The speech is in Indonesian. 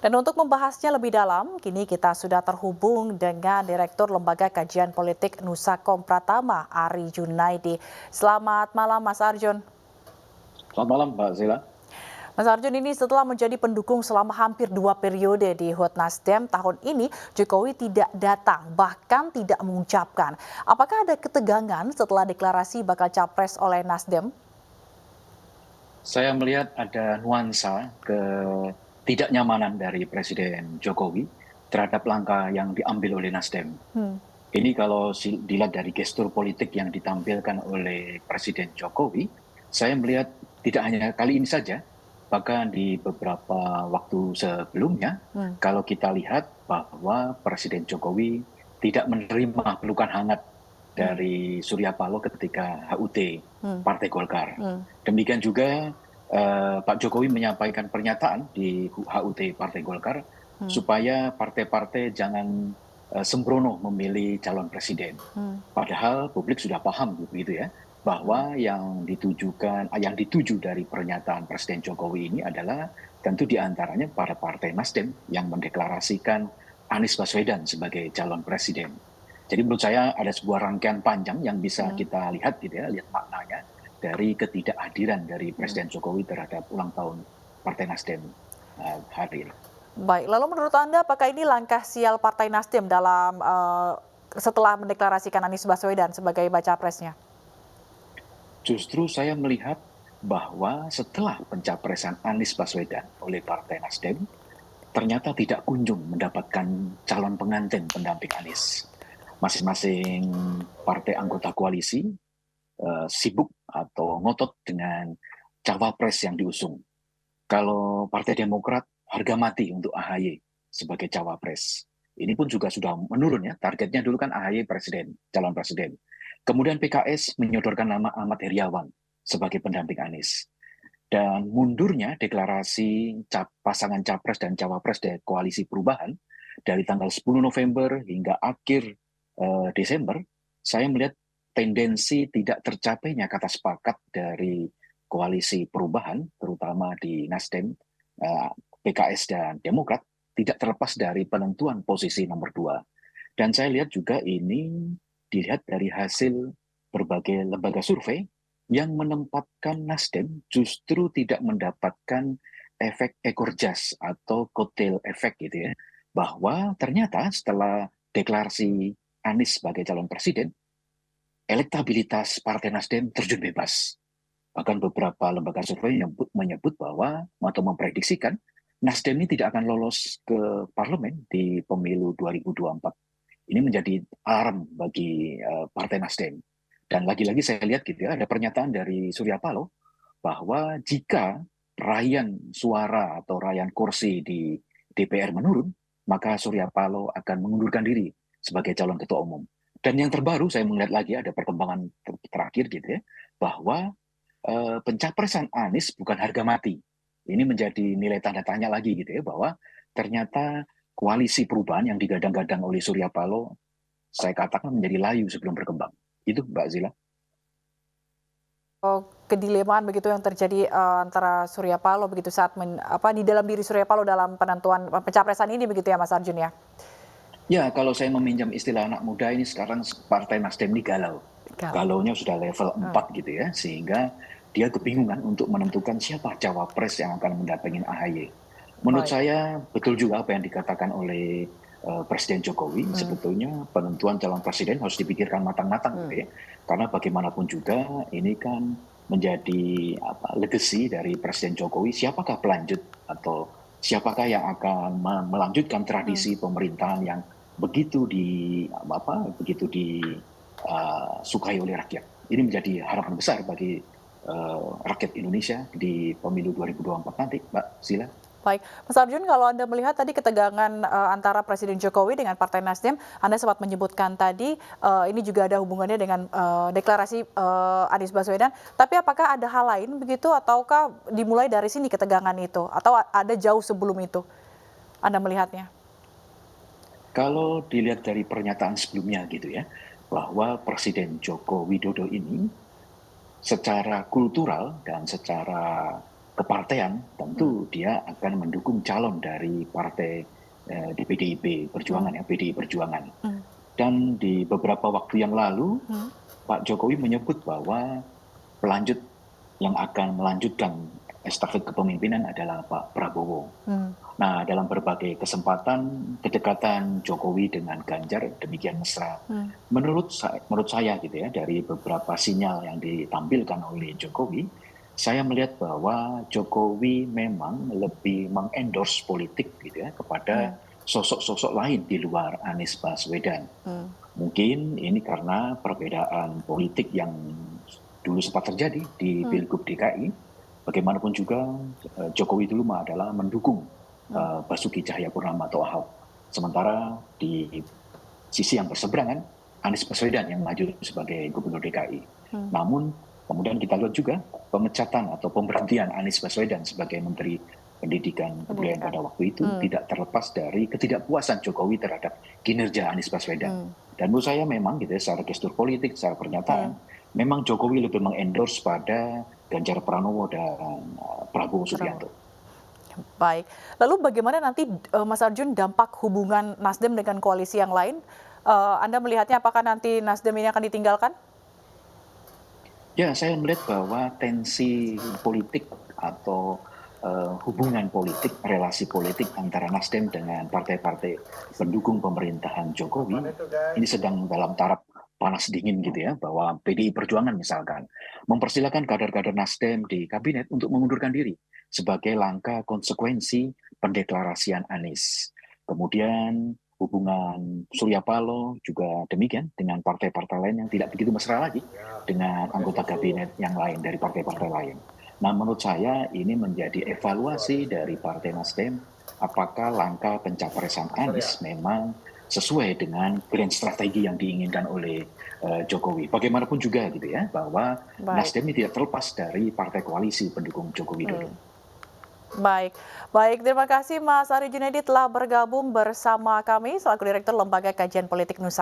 Dan untuk membahasnya lebih dalam, kini kita sudah terhubung dengan Direktur Lembaga Kajian Politik Nusakom Pratama, Ari Junaidi. Selamat malam, Mas Arjun. Selamat malam, Mbak Zila. Mas Arjun, ini setelah menjadi pendukung selama hampir 2 periode di HUT Nasdem, tahun ini Jokowi tidak datang, bahkan tidak mengucapkan. Apakah ada ketegangan setelah deklarasi bakal capres oleh Nasdem? Saya melihat ada nuansa ketidaknyamanan dari Presiden Jokowi terhadap langkah yang diambil oleh Nasdem. Ini kalau dilihat dari gestur politik yang ditampilkan oleh Presiden Jokowi, saya melihat tidak hanya kali ini saja, bahkan di beberapa waktu sebelumnya, kalau kita lihat bahwa Presiden Jokowi tidak menerima pelukan hangat dari Surya Paloh ketika HUT Partai Golkar. Demikian juga Pak Jokowi menyampaikan pernyataan di HUT Partai Golkar supaya partai-partai jangan sembrono memilih calon presiden. Padahal publik sudah paham begitu ya, bahwa yang dituju dari pernyataan Presiden Jokowi ini adalah tentu diantaranya para partai Nasdem yang mendeklarasikan Anies Baswedan sebagai calon presiden. Jadi menurut saya ada sebuah rangkaian panjang yang bisa kita lihat gitu ya, lihat maknanya dari ketidakhadiran dari Presiden Jokowi terhadap ulang tahun Partai Nasdem hari ini. Baik, lalu menurut Anda apakah ini langkah sial Partai Nasdem dalam setelah mendeklarasikan Anies Baswedan sebagai baca presnya? Justru saya melihat bahwa setelah pencapresan Anies Baswedan oleh Partai Nasdem, ternyata tidak kunjung mendapatkan calon pengantin pendamping Anies. Masing-masing partai anggota koalisi sibuk atau ngotot dengan cawapres yang diusung. Kalau Partai Demokrat harga mati untuk AHY sebagai cawapres. Ini pun juga sudah menurun ya, targetnya dulu kan AHY presiden, calon presiden. Kemudian PKS menyodorkan nama Ahmad Heriawan sebagai pendamping Anies. Dan mundurnya deklarasi pasangan capres dan cawapres dari koalisi perubahan dari tanggal 10 November hingga akhir Desember, saya melihat tendensi tidak tercapainya kata sepakat dari koalisi perubahan, terutama di Nasdem, PKS dan Demokrat, tidak terlepas dari penentuan posisi nomor 2. Dan saya lihat juga ini dilihat dari hasil berbagai lembaga survei yang menempatkan Nasdem justru tidak mendapatkan efek ekor jas atau kotel efek gitu ya. Bahwa ternyata setelah deklarasi Anies sebagai calon presiden, elektabilitas Partai Nasdem terjun bebas. Bahkan beberapa lembaga survei menyebut bahwa atau memprediksikan Nasdem ini tidak akan lolos ke parlemen di pemilu 2024. Ini menjadi alarm bagi Partai Nasdem. Dan lagi-lagi saya lihat gitu ya, ada pernyataan dari Surya Paloh bahwa jika raihan suara atau raihan kursi di DPR menurun, maka Surya Paloh akan mengundurkan diri sebagai calon ketua umum. Dan yang terbaru saya melihat lagi ada perkembangan terakhir gitu ya, bahwa pencapresan Anies bukan harga mati. Ini menjadi nilai tanda tanya lagi gitu ya, bahwa ternyata koalisi perubahan yang digadang-gadang oleh Surya Paloh, saya katakan menjadi layu sebelum berkembang. Itu Mbak Zila. Kedilemaan begitu yang terjadi antara Surya Paloh begitu saat di dalam diri Surya Paloh dalam penentuan pencapresan ini begitu ya Mas Arjun ya? Ya, kalau saya meminjam istilah anak muda ini sekarang Partai Nasdem ini galau. Galaunya sudah level 4 gitu ya, sehingga dia kebingungan untuk menentukan siapa cawapres yang akan mendampingi AHY. Menurut saya betul juga apa yang dikatakan oleh Presiden Jokowi, sebetulnya penentuan calon presiden harus dipikirkan matang-matang gitu ya. Karena bagaimanapun juga ini kan menjadi legacy dari Presiden Jokowi, siapakah pelanjut atau siapakah yang akan melanjutkan tradisi pemerintahan yang begitu disukai oleh rakyat. Ini menjadi harapan besar bagi rakyat Indonesia di pemilu 2024 nanti, Mbak Zila. Baik, Mas Arjun, kalau Anda melihat tadi ketegangan antara Presiden Jokowi dengan Partai Nasdem, Anda sempat menyebutkan tadi ini juga ada hubungannya dengan deklarasi Anies Baswedan. Tapi apakah ada hal lain begitu, ataukah dimulai dari sini ketegangan itu, atau ada jauh sebelum itu Anda melihatnya? Kalau dilihat dari pernyataan sebelumnya gitu ya, bahwa Presiden Joko Widodo ini secara kultural dan secara kepartean, Hmm. tentu dia akan mendukung calon dari partai di PDIP Hmm. Perjuangan ya, PDI Perjuangan. Hmm. Dan di beberapa waktu yang lalu, Hmm. Pak Jokowi menyebut bahwa pelanjut yang akan melanjutkan estafet kepemimpinan adalah Pak Prabowo. Hmm. Nah, dalam berbagai kesempatan, kedekatan Jokowi dengan Ganjar demikian mesra. Hmm. Menurut saya gitu ya, dari beberapa sinyal yang ditampilkan oleh Jokowi, saya melihat bahwa Jokowi memang lebih mengendorse politik gitu ya kepada Hmm. sosok-sosok lain di luar Anies Baswedan. Hmm. Mungkin ini karena perbedaan politik yang dulu sempat terjadi di Hmm. Pilgub DKI. Bagaimanapun juga Jokowi dulu adalah mendukung Hmm. Basuki Cahayapurnama atau Ahok. Sementara di sisi yang berseberangan, Anies Baswedan yang maju sebagai Gubernur DKI. Hmm. Namun kemudian kita lihat juga pemecatan atau pemberhentian Anies Baswedan sebagai Menteri Pendidikan Kebudayaan Pendidikan. pada waktu itu Hmm. tidak terlepas dari ketidakpuasan Jokowi terhadap kinerja Anies Baswedan. Hmm. Dan menurut saya memang gitu ya, secara gestur politik, secara pernyataan, Hmm. memang Jokowi lebih mengendorse pada Ganjar Pranowo dan Prabowo Prabowo. Subianto. Baik. Lalu bagaimana nanti Mas Arjun dampak hubungan Nasdem dengan koalisi yang lain? Anda melihatnya apakah nanti Nasdem ini akan ditinggalkan? Ya, saya melihat bahwa tensi politik atau hubungan politik, relasi politik antara Nasdem dengan partai-partai pendukung pemerintahan Jokowi ini sedang dalam taraf panas dingin gitu ya, bahwa PDI Perjuangan misalkan mempersilahkan kader-kader Nasdem di kabinet untuk mengundurkan diri sebagai langkah konsekuensi pendeklarasian Anies. Kemudian hubungan Surya Paloh juga demikian dengan partai-partai lain yang tidak begitu mesra lagi dengan anggota kabinet yang lain dari partai-partai lain. Nah, menurut saya ini menjadi evaluasi dari Partai Nasdem, apakah langkah pencapresan Anies memang sesuai dengan grand strategi yang diinginkan oleh Jokowi. Bagaimanapun juga gitu ya, bahwa Baik. Nasdem ini tidak terlepas dari partai koalisi pendukung Joko Hmm. Widodo. Baik, baik. Terima kasih Mas Ari Junaidi telah bergabung bersama kami selaku Direktur Lembaga Kajian Politik Nusa.